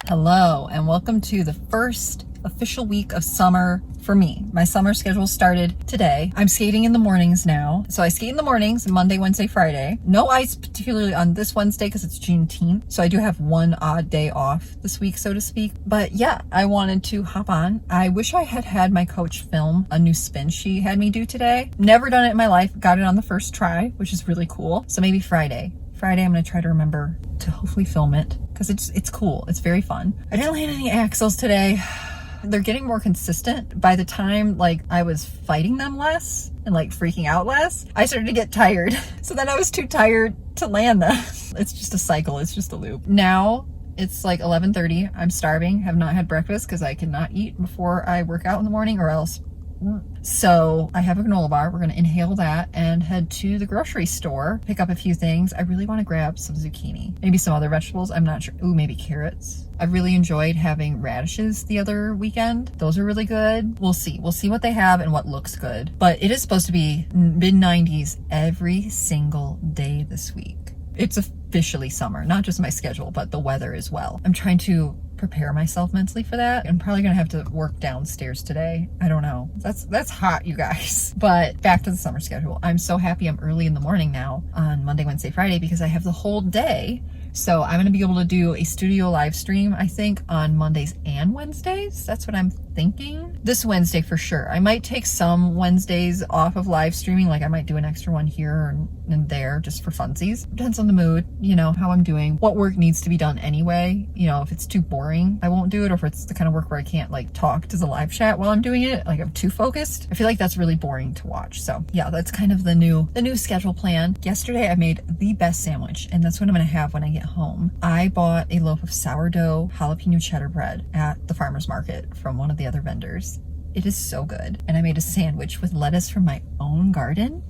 Hello, and welcome to the first official week of summer for me. My summer schedule started today. I'm skating in the mornings now. So I skate in the mornings, Monday, Wednesday, Friday. No ice particularly on this Wednesday because it's Juneteenth. So I do have one odd day off this week, so to speak. But yeah, I wanted to hop on. I wish I had had my coach film a new spin she had me do today. Never done it in my life. Got it on the first try, which is really cool. So maybe Friday I'm gonna try to remember to hopefully film it because it's cool. It's very fun. I didn't land any axles today. They're getting more consistent. By the time I was fighting them less and freaking out less, I started to get tired. So then I was too tired to land them. It's just a cycle. It's just a loop. Now it's 11:30. I'm starving. Have not had breakfast because I cannot eat before I work out in the morning or else. So I have a granola bar. We're going to inhale that and head to the grocery store, pick up a few things. I really want to grab some zucchini, maybe some other vegetables. I'm not sure. Ooh, maybe carrots. I really enjoyed having radishes the other weekend. Those are really good. We'll see. We'll see what they have and what looks good. But it is supposed to be mid-90s every single day this week. It's officially summer, not just my schedule, but the weather as well. I'm trying to prepare myself mentally for that. I'm probably gonna have to work downstairs today. I don't know. That's hot, you guys. But back to the summer schedule. I'm so happy I'm early in the morning now on Monday, Wednesday, Friday because I have the whole day. So I'm gonna be able to do a studio live stream, I think, on Mondays and Wednesdays. That's what I'm thinking. This Wednesday for sure. I might take some Wednesdays off of live streaming. I might do an extra one here and there just for funsies. Depends on the mood, how I'm doing, what work needs to be done anyway. If it's too boring, I won't do it. Or if it's the kind of work where I can't talk to the live chat while I'm doing it, I'm too focused. I feel like that's really boring to watch. So yeah, that's kind of the new schedule plan. Yesterday I made the best sandwich, and that's what I'm gonna have when I get home. I bought a loaf of sourdough jalapeno cheddar bread at the farmer's market from one of the other vendors. It is so good. And I made a sandwich with lettuce from my own garden.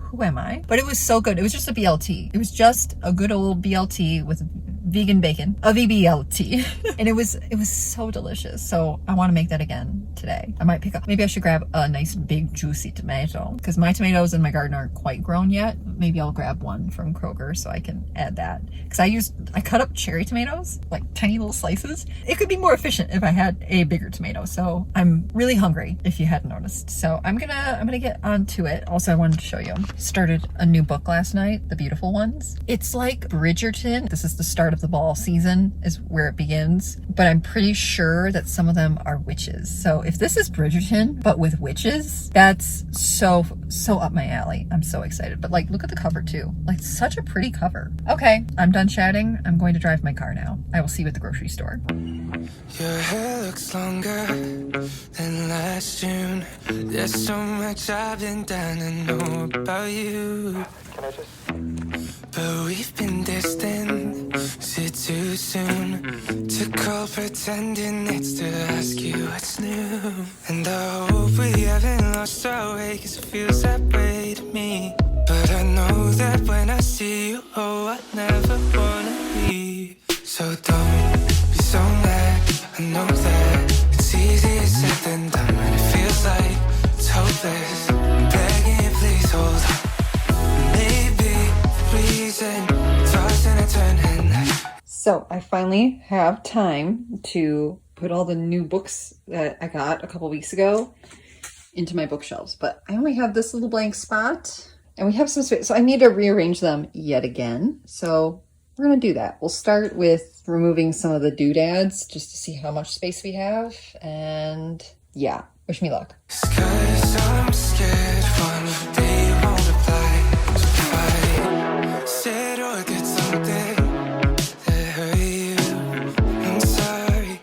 Who am I? But it was so good. It was just a BLT. It was just a good old BLT with vegan bacon, a VBLT. And it was so delicious. So I want to make that again today. I might maybe I should grab a nice big juicy tomato because my tomatoes in my garden aren't quite grown yet. Maybe I'll grab one from Kroger so I can add that. Because I cut up cherry tomatoes, tiny little slices. It could be more efficient if I had a bigger tomato. So I'm really hungry if you hadn't noticed. So I'm gonna get onto it. Also, I wanted to show you. Started a new book last night, The Beautiful Ones. It's like Bridgerton. This is the start of the ball season is where it begins, but I'm pretty sure that some of them are witches. So if this is Bridgerton but with witches, that's so up my alley. I'm so excited. But look at the cover too. Such a pretty cover. Okay, I'm done chatting. I'm going to drive my car now. I will see you at the grocery store. Your hair looks longer than last June. There's so much I've been dying to know about you. But we've been distant, is it too soon to call pretending it's to ask you what's new? And I hope we haven't lost our way, cause it feels that way to me. But I know that when I see you, oh, I never wanna leave. So don't be so mad, I know that it's easier said than done. And it feels like it's hopeless, I'm begging you please hold on. Maybe reason tossing and turning. So I finally have time to put all the new books that I got a couple weeks ago into my bookshelves, but I only have this little blank spot and we have some space, so I need to rearrange them yet again. So we're gonna do that. We'll start with removing some of the doodads just to see how much space we have, and yeah, wish me luck. 'Cause I'm scared one day you won't reply. So if I said or did something that hurt you, I'm sorry,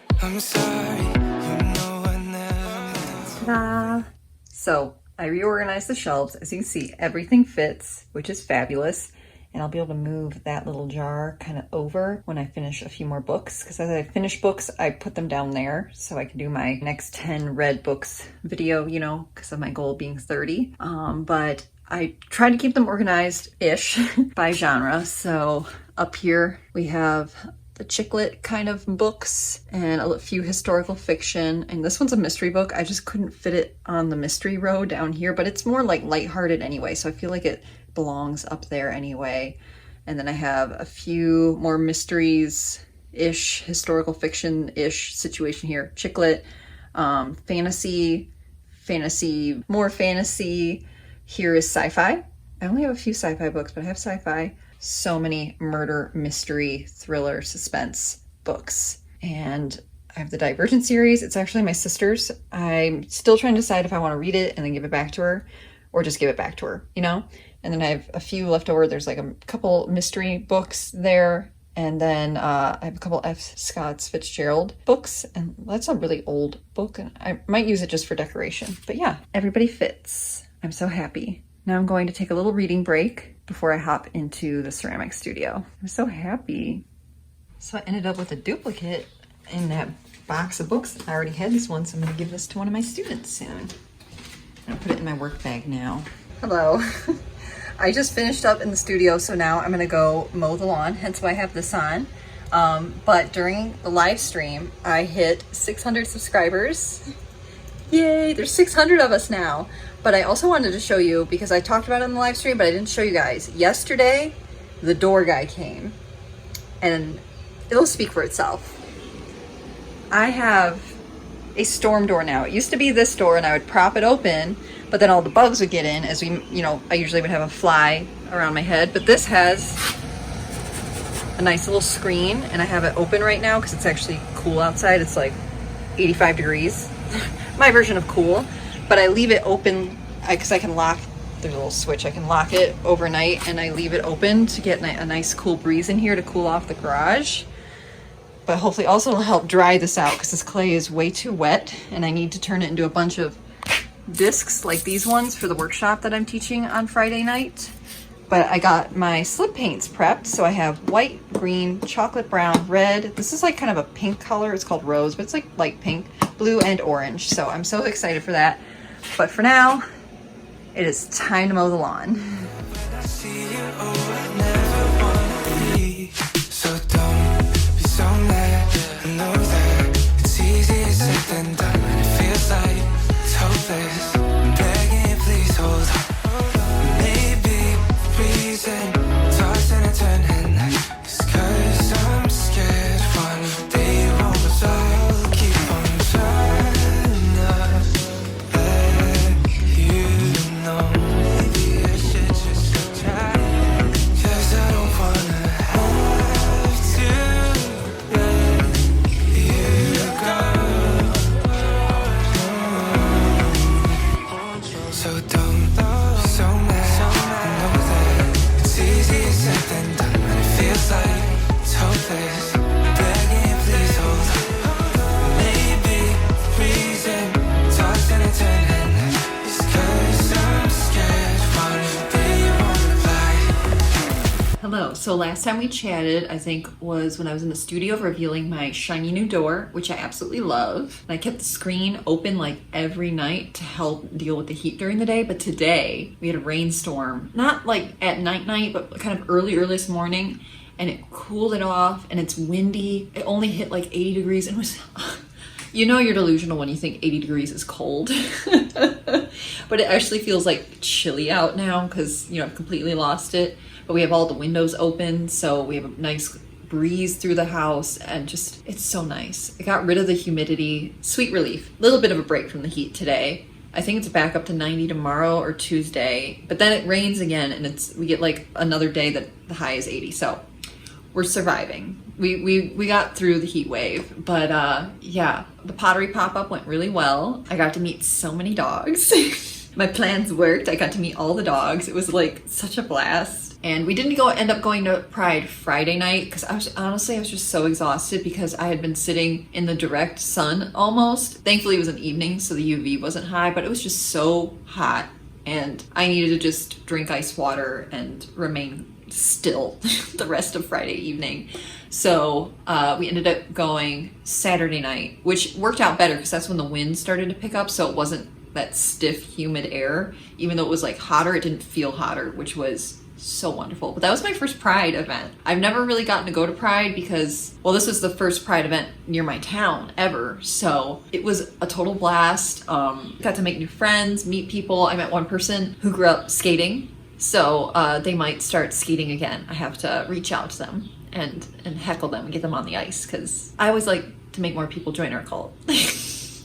you know I never. Ta-da! So I reorganized the shelves. As you can see, everything fits, which is fabulous. And I'll be able to move that little jar kind of over when I finish a few more books. Because as I finish books, I put them down there so I can do my next 10 read books video, because of my goal being 30. But I try to keep them organized-ish by genre. So up here we have the chick lit kind of books and a few historical fiction. And this one's a mystery book. I just couldn't fit it on the mystery row down here, but it's more lighthearted anyway. So I feel like it belongs up there anyway. And then I have a few more mysteries ish, historical fiction ish situation here. Chick lit, fantasy, more fantasy. Here is sci-fi. I only have a few sci-fi books, but I have sci-fi. So many murder, mystery, thriller, suspense books. And I have the Divergent series. It's actually my sister's. I'm still trying to decide if I want to read it and then give it back to her or just give it back to her, you know? And then I have a few left over. There's like a couple mystery books there. And then I have a couple F. Scott Fitzgerald books. And that's a really old book. And I might use it just for decoration. But yeah, everybody fits. I'm so happy. Now I'm going to take a little reading break before I hop into the ceramic studio. I'm so happy. So I ended up with a duplicate in that box of books. I already had this one, so I'm going to give this to one of my students soon. I'll put it in my work bag now. Hello. I just finished up in the studio, so now I'm going to go mow the lawn, hence why I have this on. But during the live stream, I hit 600 subscribers. Yay, there's 600 of us now. But I also wanted to show you, because I talked about it in the live stream, but I didn't show you guys. Yesterday, the door guy came, and it'll speak for itself. I have a storm door now. It used to be this door and I would prop it open, but then all the bugs would get in as we, I usually would have a fly around my head, but this has a nice little screen and I have it open right now because it's actually cool outside. It's like 85 degrees, my version of cool, but I leave it open because I can lock, there's a little switch, I can lock it overnight and I leave it open to get a nice cool breeze in here to cool off the garage. But hopefully also it'll help dry this out because this clay is way too wet and I need to turn it into a bunch of discs like these ones for the workshop that I'm teaching on Friday night. But I got my slip paints prepped. So I have white, green, chocolate brown, red. This is like kind of a pink color. It's called rose, but it's like light pink, blue, and orange. So I'm so excited for that. But for now, it is time to mow the lawn. I'm begging you, please hold on. Maybe reason tossing and turning is 'cause I'm scared one day you won't reply. Keep on trying to let you know. Maybe I should just try, 'cause I don't wanna have to let you go. So don't be so mad. I know that it's easier said than done, and it feels like it's hopeless. Begging you, please hold on. Maybe reason tossing and turning is 'cause I'm scared one day you won't reply. Hello. So last time we chatted, I think, was when I was in the studio revealing my shiny new door, which I absolutely love. And I kept the screen open like every night to help deal with the heat during the day. But today we had a rainstorm, not like at night, but kind of early this morning. And it cooled it off and it's windy. It only hit like 80 degrees and it was, you're delusional when you think 80 degrees is cold. But it actually feels like chilly out now because, I've completely lost it. But we have all the windows open, so we have a nice breeze through the house and just, it's so nice. It got rid of the humidity, sweet relief. A little bit of a break from the heat today. I think it's back up to 90 tomorrow or Tuesday, but then it rains again and we get like another day that the high is 80. So we're surviving. We got through the heat wave, but yeah, the pottery pop-up went really well. I got to meet so many dogs. My plans worked. I got to meet all the dogs. It was like such a blast. And we didn't end up going to Pride Friday night because I was just so exhausted because I had been sitting in the direct sun almost. Thankfully it was an evening, so the UV wasn't high, but it was just so hot and I needed to just drink ice water and remain still the rest of Friday evening. So we ended up going Saturday night, which worked out better because that's when the wind started to pick up, so it wasn't that stiff, humid air. Even though it was like hotter, it didn't feel hotter, which was so wonderful. But that was my first Pride event. I've never really gotten to go to Pride because, well, this was the first Pride event near my town ever. So it was a total blast. Got to make new friends, meet people. I met one person who grew up skating. So they might start skating again. I have to reach out to them and heckle them and get them on the ice, because I always like to make more people join our cult.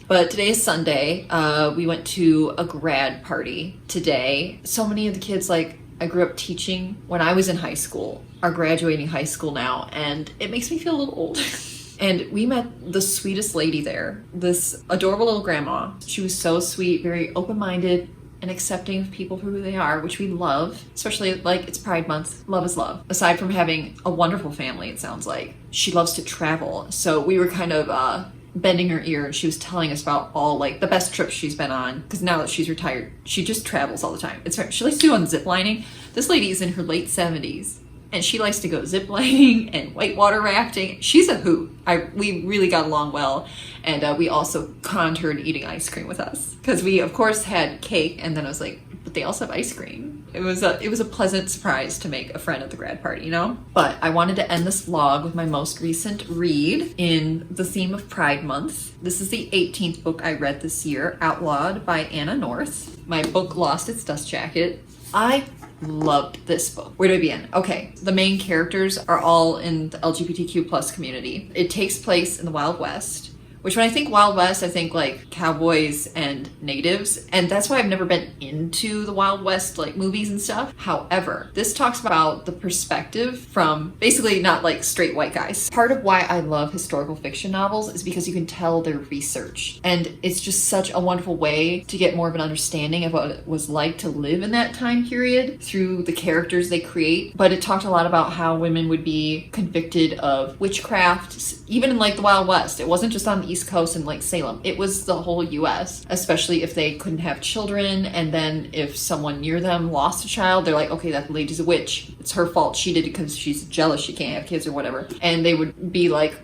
But today is Sunday. We went to a grad party today. So many of the kids, like, I grew up teaching when I was in high school, are graduating high school now, and it makes me feel a little old. And we met the sweetest lady there, this adorable little grandma. She was so sweet, very open-minded and accepting of people for who they are, which we love, especially like it's Pride Month. Love is love. Aside from having a wonderful family, it sounds like, she loves to travel. So we were kind of bending her ear, and she was telling us about all like the best trips she's been on, because now that she's retired, she just travels all the time. She likes to go on zip lining. This lady is in her late 70s, and she likes to go zip lining and whitewater rafting. She's a hoot. We really got along well, and we also conned her into eating ice cream with us, because we of course had cake, and then I was like, but they also have ice cream. It was a pleasant surprise to make a friend at the grad party, you know? But I wanted to end this vlog with my most recent read in the theme of Pride Month. This is the 18th book I read this year, Outlawed by Anna North. My book lost its dust jacket. I loved this book. Where do I begin? Okay, the main characters are all in the LGBTQ plus community. It takes place in the Wild West, which when I think Wild West, I think like cowboys and natives. And that's why I've never been into the Wild West like movies and stuff. However, this talks about the perspective from basically not like straight white guys. Part of why I love historical fiction novels is because you can tell they're researched. And it's just such a wonderful way to get more of an understanding of what it was like to live in that time period through the characters they create. But it talked a lot about how women would be convicted of witchcraft, even in like the Wild West. It wasn't just on the East Coast and like Salem. It was the whole US, especially if they couldn't have children, and then if someone near them lost a child, they're like, okay, that lady's a witch. It's her fault. She did it because she's jealous she can't have kids or whatever. And they would be like,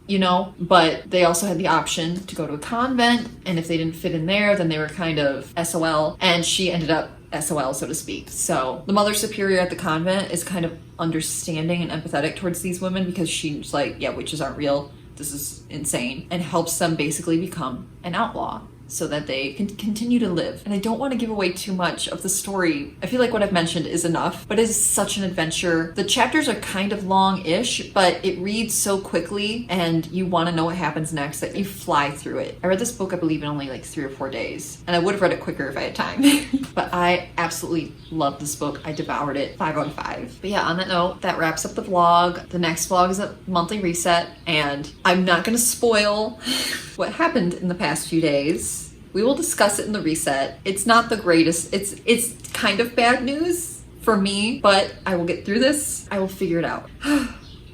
you know, but they also had the option to go to a convent, and if they didn't fit in there, then they were kind of SOL, and she ended up SOL, so to speak. So the mother superior at the convent is kind of understanding and empathetic towards these women, because she's like, yeah, witches aren't real. This is insane, and helps them basically become an outlaw so that they can continue to live. And I don't want to give away too much of the story. I feel like what I've mentioned is enough, but it is such an adventure. The chapters are kind of long-ish, but it reads so quickly, and you want to know what happens next that you fly through it. I read this book, I believe, in only like 3 or 4 days, and I would have read it quicker if I had time. But I absolutely love this book. I devoured it. 5 out of 5. But yeah, on that note, that wraps up the vlog. The next vlog is a monthly reset, and I'm not going to spoil what happened in the past few days. We will discuss it in the reset. It's not the greatest. It's kind of bad news for me, but I will get through this. I will figure it out.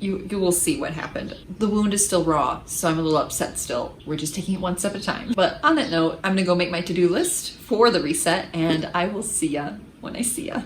You will see what happened. The wound is still raw, so I'm a little upset still. We're just taking it one step at a time. But on that note, I'm gonna go make my to-do list for the reset, and I will see ya when I see ya.